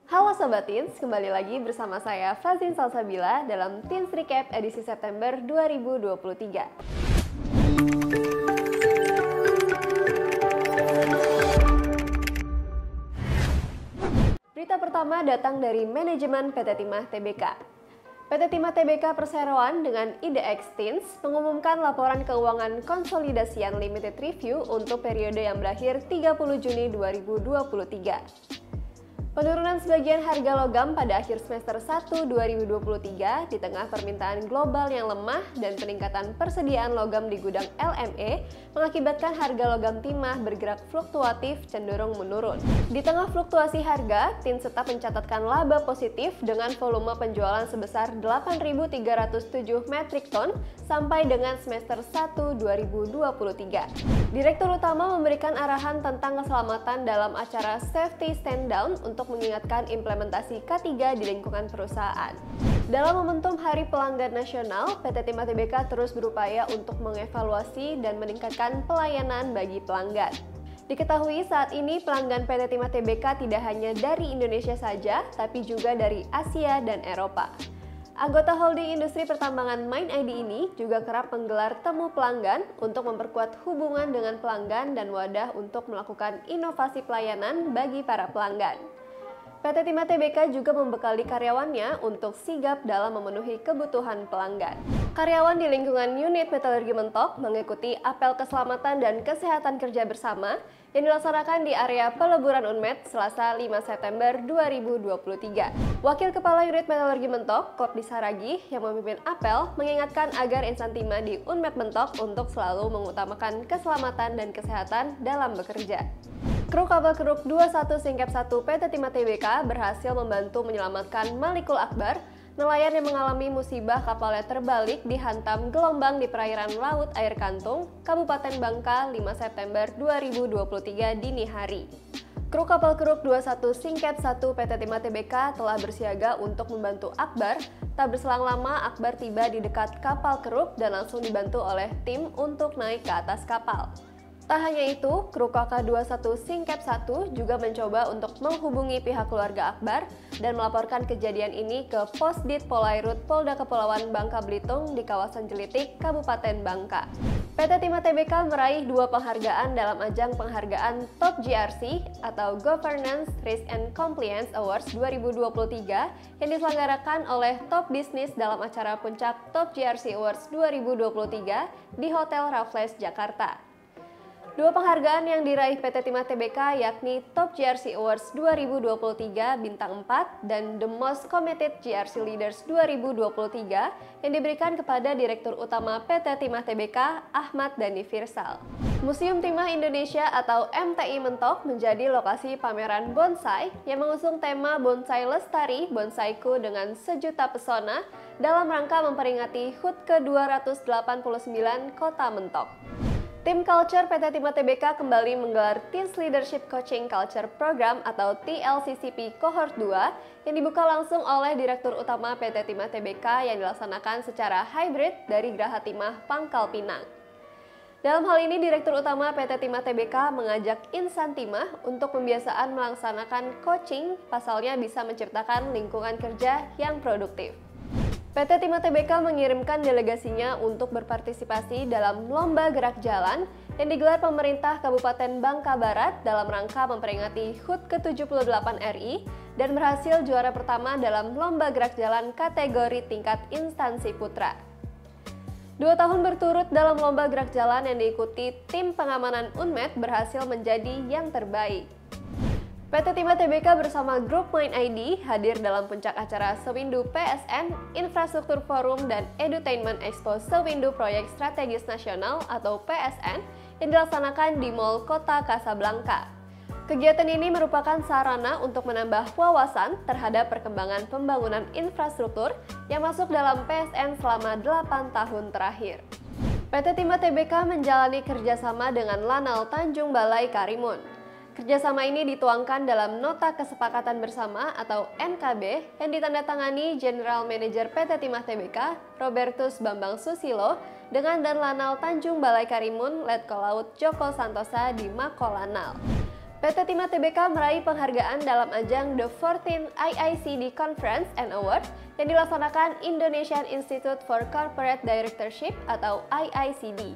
Halo Sobat Teens, kembali lagi bersama saya Fazin Salsabila dalam Teens Recap edisi September 2023. Berita pertama datang dari manajemen PT Timah Tbk. PT Timah Tbk Perseroan dengan IDX Teens mengumumkan laporan keuangan konsolidasi Unlimited Review untuk periode yang berakhir 30 Juni 2023. Penurunan sebagian harga logam pada akhir semester 1 2023 di tengah permintaan global yang lemah dan peningkatan persediaan logam di gudang LME mengakibatkan harga logam timah bergerak fluktuatif cenderung menurun. Di tengah fluktuasi harga, Teens tetap mencatatkan laba positif dengan volume penjualan sebesar 8.307 metrik ton sampai dengan semester 1 2023. Direktur Utama memberikan arahan tentang keselamatan dalam acara Safety Stand Down untuk mengingatkan implementasi K3 di lingkungan perusahaan. Dalam momentum Hari Pelanggan Nasional, PT Timah Tbk terus berupaya untuk mengevaluasi dan meningkatkan pelayanan bagi pelanggan. Diketahui saat ini pelanggan PT Timah Tbk tidak hanya dari Indonesia saja, tapi juga dari Asia dan Eropa. Anggota holding industri pertambangan MindID ini juga kerap menggelar temu pelanggan untuk memperkuat hubungan dengan pelanggan dan wadah untuk melakukan inovasi pelayanan bagi para pelanggan. PT Timah Tbk juga membekali karyawannya untuk sigap dalam memenuhi kebutuhan pelanggan. Karyawan di lingkungan unit metalurgi Mentok mengikuti apel keselamatan dan kesehatan kerja bersama yang dilaksanakan di area peleburan Unmed Selasa 5 September 2023. Wakil Kepala Unit Metalurgi Mentok, Kordi Saragih, yang memimpin apel mengingatkan agar insan timah di Unmed Mentok untuk selalu mengutamakan keselamatan dan kesehatan dalam bekerja. Kru kapal keruk 21 Singkep 1 PT Timah Tbk berhasil membantu menyelamatkan Malikul Akbar, nelayan yang mengalami musibah kapalnya terbalik dihantam gelombang di perairan Laut Air Kantung, Kabupaten Bangka 5 September 2023 dini hari. Kru kapal keruk 21 Singkep 1 PT Timah Tbk telah bersiaga untuk membantu Akbar. Tak berselang lama, Akbar tiba di dekat kapal keruk dan langsung dibantu oleh tim untuk naik ke atas kapal. Tak hanya itu, kru KK21 Singkep 1 juga mencoba untuk menghubungi pihak keluarga Akbar dan melaporkan kejadian ini ke Posdit Polairut Polda Kepulauan Bangka Belitung di kawasan Jelitik, Kabupaten Bangka. PT Timah Tbk meraih 2 penghargaan dalam ajang penghargaan Top GRC atau Governance Risk and Compliance Awards 2023 yang diselenggarakan oleh Top Business dalam acara puncak Top GRC Awards 2023 di Hotel Raffles, Jakarta. 2 penghargaan yang diraih PT Timah Tbk yakni Top GRC Awards 2023 Bintang 4 dan The Most Committed GRC Leaders 2023 yang diberikan kepada Direktur Utama PT Timah Tbk Ahmad Dhani Firsal. Museum Timah Indonesia atau MTI Mentok menjadi lokasi pameran bonsai yang mengusung tema Bonsai Lestari Bonsaiku dengan sejuta pesona dalam rangka memperingati HUT ke-289 Kota Mentok. Tim Culture PT Timah Tbk kembali menggelar Teens Leadership Coaching Culture Program atau TLCCP Cohort 2 yang dibuka langsung oleh Direktur Utama PT Timah Tbk yang dilaksanakan secara hybrid dari Geraha Timah, Pangkal Pinang. Dalam hal ini, Direktur Utama PT Timah Tbk mengajak insan timah untuk pembiasaan melaksanakan coaching, pasalnya bisa menciptakan lingkungan kerja yang produktif. PT Timah Tbk mengirimkan delegasinya untuk berpartisipasi dalam Lomba Gerak Jalan yang digelar pemerintah Kabupaten Bangka Barat dalam rangka memperingati HUT ke-78 RI dan berhasil juara pertama dalam Lomba Gerak Jalan kategori tingkat instansi putra. 2 tahun berturut dalam Lomba Gerak Jalan yang diikuti tim pengamanan Unmed berhasil menjadi yang terbaik. PT Timah Tbk bersama Grup MindID hadir dalam puncak acara Sewindu PSN, Infrastruktur Forum dan Edutainment Expo Sewindu Proyek Strategis Nasional atau PSN yang dilaksanakan di Mall Kota Kasablanka. Kegiatan ini merupakan sarana untuk menambah wawasan terhadap perkembangan pembangunan infrastruktur yang masuk dalam PSN selama 8 tahun terakhir. PT Timah Tbk menjalani kerjasama dengan Lanal Tanjung Balai Karimun. Kerjasama ini dituangkan dalam Nota Kesepakatan Bersama atau NKB yang ditandatangani General Manager PT Timah Tbk, Robertus Bambang Susilo, dengan Dan Lanal Tanjung Balai Karimun, Letkol Laut Joko Santosa di Makolanal. PT Timah Tbk meraih penghargaan dalam ajang The 14th IICD Conference and Award yang dilaksanakan Indonesian Institute for Corporate Directorship atau IICD.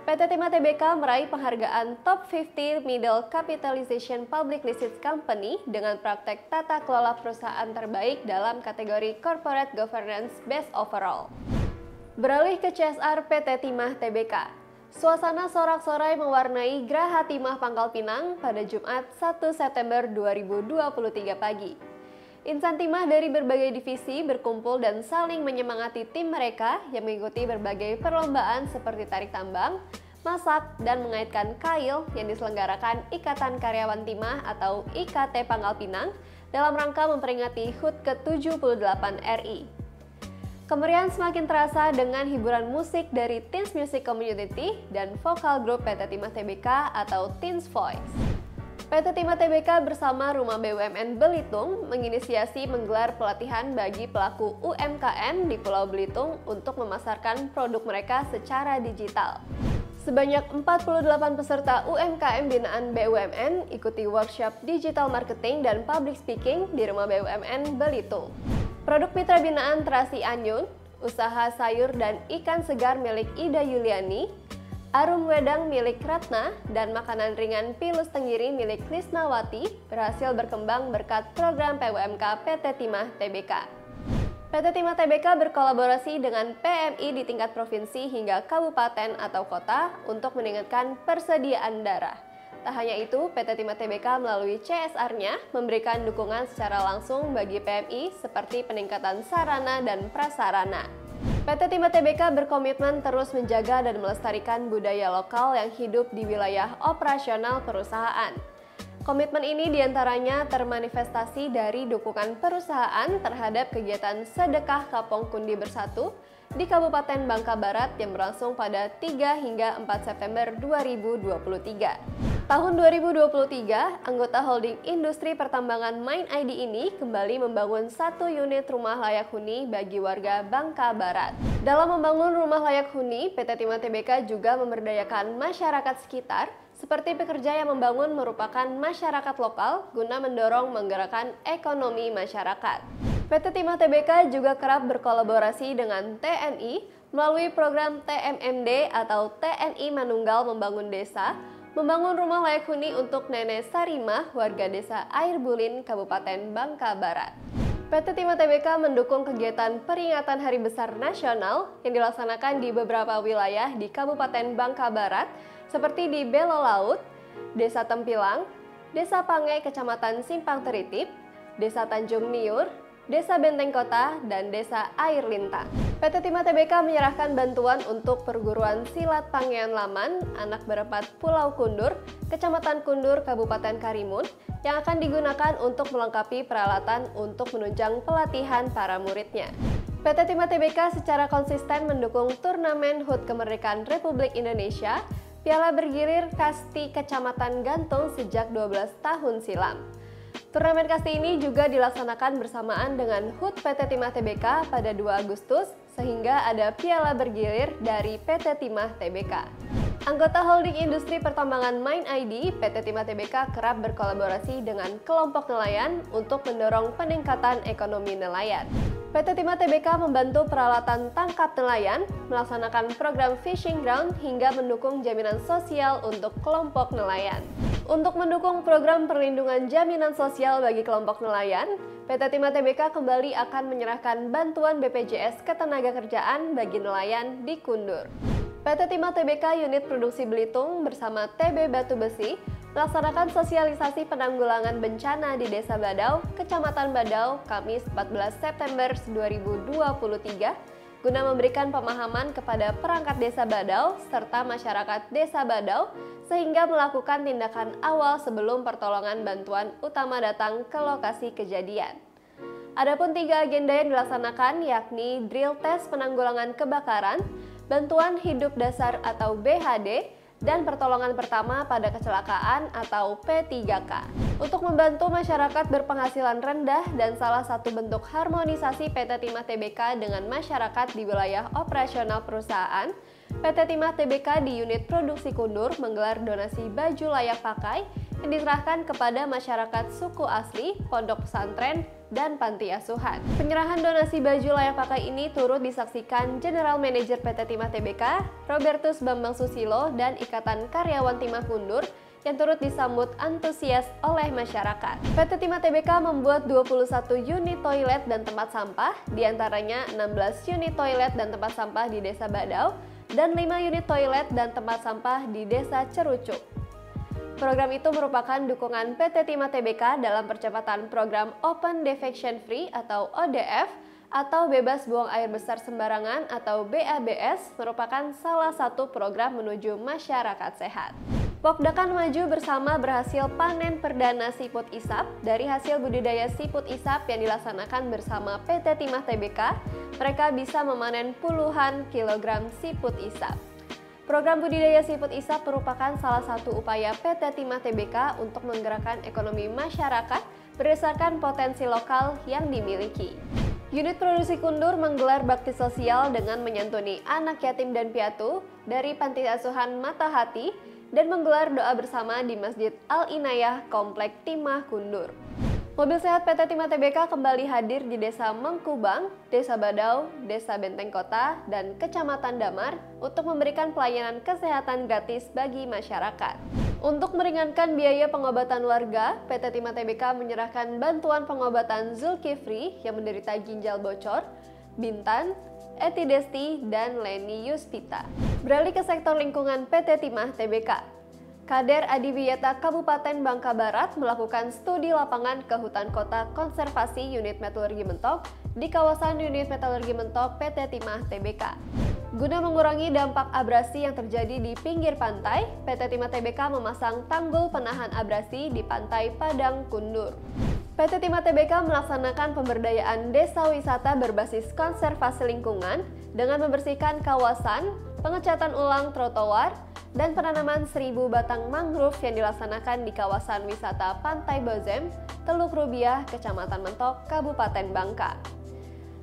PT Timah Tbk meraih penghargaan Top 50 Middle Capitalization Public Listed Company dengan praktek tata kelola perusahaan terbaik dalam kategori Corporate Governance Best Overall. Beralih ke CSR PT Timah Tbk. Suasana sorak-sorai mewarnai Graha Timah Pangkal Pinang pada Jumat 1 September 2023 pagi. Insan timah dari berbagai divisi berkumpul dan saling menyemangati tim mereka yang mengikuti berbagai perlombaan seperti tarik tambang, masak, dan mengaitkan kail yang diselenggarakan Ikatan Karyawan Timah atau IKT Pangkal Pinang dalam rangka memperingati HUT ke-78 RI. Kemeriahan semakin terasa dengan hiburan musik dari Teens Music Community dan vokal grup PT Timah Tbk atau Teens Voice. PT Timah Tbk bersama Rumah BUMN Belitung menginisiasi menggelar pelatihan bagi pelaku UMKM di Pulau Belitung untuk memasarkan produk mereka secara digital. Sebanyak 48 peserta UMKM binaan BUMN ikuti workshop digital marketing dan public speaking di Rumah BUMN Belitung. Produk mitra binaan terasi anyun, usaha sayur dan ikan segar milik Ida Yuliani, arum wedang milik Ratna, dan makanan ringan Pilus Tenggiri milik Krisnawati berhasil berkembang berkat program PUMK PT Timah Tbk. PT Timah Tbk berkolaborasi dengan PMI di tingkat provinsi hingga kabupaten atau kota untuk meningkatkan persediaan darah. Tak hanya itu, PT Timah Tbk melalui CSR-nya memberikan dukungan secara langsung bagi PMI seperti peningkatan sarana dan prasarana. PT Timah Tbk berkomitmen terus menjaga dan melestarikan budaya lokal yang hidup di wilayah operasional perusahaan. Komitmen ini diantaranya termanifestasi dari dukungan perusahaan terhadap kegiatan Sedekah Kapong Kundi Bersatu di Kabupaten Bangka Barat yang berlangsung pada 3 hingga 4 September 2023. Tahun 2023, anggota holding industri pertambangan Mind ID ini kembali membangun 1 unit rumah layak huni bagi warga Bangka Barat. Dalam membangun rumah layak huni, PT Timah Tbk juga memberdayakan masyarakat sekitar, seperti pekerja yang membangun merupakan masyarakat lokal guna mendorong menggerakkan ekonomi masyarakat. PT Timah Tbk juga kerap berkolaborasi dengan TNI melalui program TMMD atau TNI Manunggal Membangun Desa, membangun rumah layak huni untuk Nenek Sarimah, warga desa Air Bulin, Kabupaten Bangka Barat. PT Timah Tbk mendukung kegiatan peringatan Hari Besar Nasional yang dilaksanakan di beberapa wilayah di Kabupaten Bangka Barat, seperti di Belo Laut, Desa Tempilang, Desa Pangai, Kecamatan Simpang Teritip, Desa Tanjung Niur, Desa Benteng Kota, dan Desa Air Lintang. PT Timah Tbk menyerahkan bantuan untuk perguruan silat Pangean Laman, anak berempat Pulau Kundur, Kecamatan Kundur, Kabupaten Karimun, yang akan digunakan untuk melengkapi peralatan untuk menunjang pelatihan para muridnya. PT Timah Tbk secara konsisten mendukung turnamen HUT Kemerdekaan Republik Indonesia, Piala Bergilir Kasti Kecamatan Gantung sejak 12 tahun silam. Turnamen kasti ini juga dilaksanakan bersamaan dengan HUT PT Timah Tbk pada 2 Agustus, sehingga ada piala bergilir dari PT Timah Tbk. Anggota holding industri pertambangan Mind ID, PT Timah Tbk kerap berkolaborasi dengan kelompok nelayan untuk mendorong peningkatan ekonomi nelayan. PT Timah Tbk membantu peralatan tangkap nelayan, melaksanakan program fishing ground hingga mendukung jaminan sosial untuk kelompok nelayan. Untuk mendukung program perlindungan jaminan sosial bagi kelompok nelayan, PT Timah Tbk kembali akan menyerahkan bantuan BPJS Ketenagakerjaan bagi nelayan di Kundur. PT Timah Tbk Unit Produksi Belitung bersama TB Batu Besi melaksanakan sosialisasi penanggulangan bencana di Desa Badau, Kecamatan Badau, Kamis 14 September 2023, guna memberikan pemahaman kepada perangkat Desa Badau serta masyarakat Desa Badau sehingga melakukan tindakan awal sebelum pertolongan bantuan utama datang ke lokasi kejadian. Adapun 3 agenda yang dilaksanakan yakni drill test penanggulangan kebakaran, bantuan hidup dasar atau BHD, dan pertolongan pertama pada kecelakaan atau P3K. Untuk membantu masyarakat berpenghasilan rendah dan salah satu bentuk harmonisasi PT Timah Tbk dengan masyarakat di wilayah operasional perusahaan, PT Timah Tbk di unit produksi Kundur menggelar donasi baju layak pakai yang diserahkan kepada masyarakat suku asli, pondok pesantren, dan panti asuhan. Penyerahan donasi baju layak pakai ini turut disaksikan General Manager PT Timah Tbk, Robertus Bambang Susilo, dan Ikatan Karyawan Timah Kundur yang turut disambut antusias oleh masyarakat. PT Timah Tbk membuat 21 unit toilet dan tempat sampah, diantaranya 16 unit toilet dan tempat sampah di Desa Badau, dan 5 unit toilet dan tempat sampah di Desa Cerucuk. Program itu merupakan dukungan PT Timah Tbk dalam percepatan program Open Defecation Free atau ODF atau bebas buang air besar sembarangan atau BABS merupakan salah satu program menuju masyarakat sehat. Pokdakan Maju Bersama berhasil panen perdana siput isap. Dari hasil budidaya siput isap yang dilaksanakan bersama PT Timah Tbk, mereka bisa memanen puluhan kilogram siput isap. Program budidaya siput isap merupakan salah satu upaya PT Timah Tbk untuk menggerakkan ekonomi masyarakat berdasarkan potensi lokal yang dimiliki. Unit produksi Kundur menggelar bakti sosial dengan menyantuni anak yatim dan piatu dari Panti Asuhan Matahati dan menggelar doa bersama di Masjid Al-Inayah Komplek Timah Kundur. Mobil sehat PT Timah Tbk kembali hadir di Desa Mengkubang, Desa Badau, Desa Benteng Kota, dan Kecamatan Damar untuk memberikan pelayanan kesehatan gratis bagi masyarakat. Untuk meringankan biaya pengobatan warga, PT Timah Tbk menyerahkan bantuan pengobatan Zulkifli yang menderita ginjal bocor, Bintan, Eti Desti, dan Leni Yuspita. Beralih ke sektor lingkungan PT Timah Tbk. Kader Adiwiyata Kabupaten Bangka Barat melakukan studi lapangan ke hutan kota konservasi unit metalurgi Mentok di kawasan unit metalurgi Mentok PT Timah Tbk. Guna mengurangi dampak abrasi yang terjadi di pinggir pantai, PT Timah Tbk memasang tanggul penahan abrasi di pantai Padang Kundur. PT Timah Tbk melaksanakan pemberdayaan desa wisata berbasis konservasi lingkungan dengan membersihkan kawasan, pengecatan ulang trotoar, dan penanaman 1000 batang mangrove yang dilaksanakan di kawasan wisata Pantai Bozem, Teluk Rubiah, Kecamatan Mentok, Kabupaten Bangka.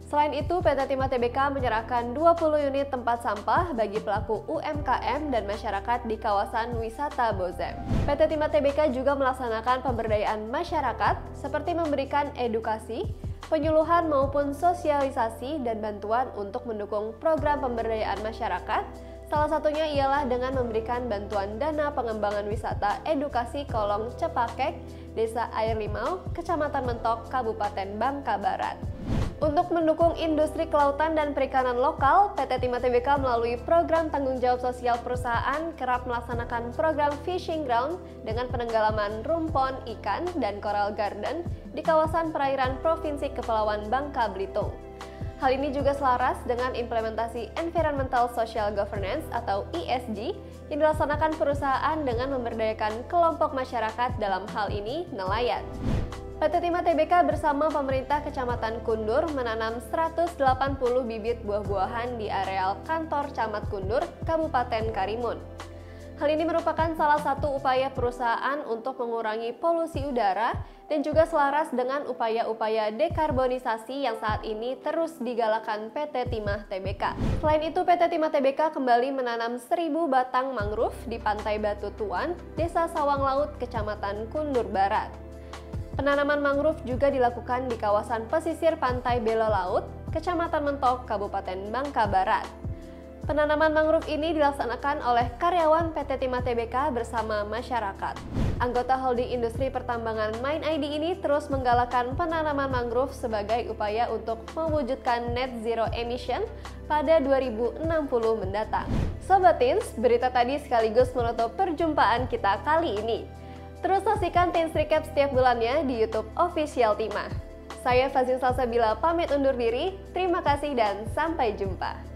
Selain itu, PT Timah Tbk menyerahkan 20 unit tempat sampah bagi pelaku UMKM dan masyarakat di kawasan wisata Bozem. PT Timah Tbk juga melaksanakan pemberdayaan masyarakat seperti memberikan edukasi, penyuluhan maupun sosialisasi dan bantuan untuk mendukung program pemberdayaan masyarakat. Salah satunya ialah dengan memberikan bantuan dana pengembangan wisata edukasi Kolong Cepakek, Desa Air Limau, Kecamatan Mentok, Kabupaten Bangka Barat. Untuk mendukung industri kelautan dan perikanan lokal, PT Timah Tbk melalui program tanggung jawab sosial perusahaan kerap melaksanakan program fishing ground dengan penenggelaman rumpon ikan dan coral garden di kawasan perairan Provinsi Kepulauan Bangka Belitung. Hal ini juga selaras dengan implementasi Environmental Social Governance atau ESG yang dilaksanakan perusahaan dengan memberdayakan kelompok masyarakat dalam hal ini nelayan. PT Timah Tbk bersama pemerintah Kecamatan Kundur menanam 180 bibit buah-buahan di areal kantor Camat Kundur, Kabupaten Karimun. Hal ini merupakan salah satu upaya perusahaan untuk mengurangi polusi udara dan juga selaras dengan upaya-upaya dekarbonisasi yang saat ini terus digalakan PT Timah Tbk. Selain itu, PT Timah Tbk kembali menanam 1000 batang mangrove di Pantai Batu Tuan, Desa Sawang Laut, Kecamatan Kundur Barat. Penanaman mangrove juga dilakukan di kawasan pesisir Pantai Belo Laut, Kecamatan Mentok, Kabupaten Bangka Barat. Penanaman mangrove ini dilaksanakan oleh karyawan PT Timah Tbk bersama masyarakat. Anggota holding industri pertambangan Main ID ini terus menggalakkan penanaman mangrove sebagai upaya untuk mewujudkan net zero emission pada 2060 mendatang. Sobat Teens, berita tadi sekaligus menutup perjumpaan kita kali ini. Terus saksikan Teens Recap setiap bulannya di YouTube Official Timah. Saya Fazil Salsabila pamit undur diri, terima kasih dan sampai jumpa.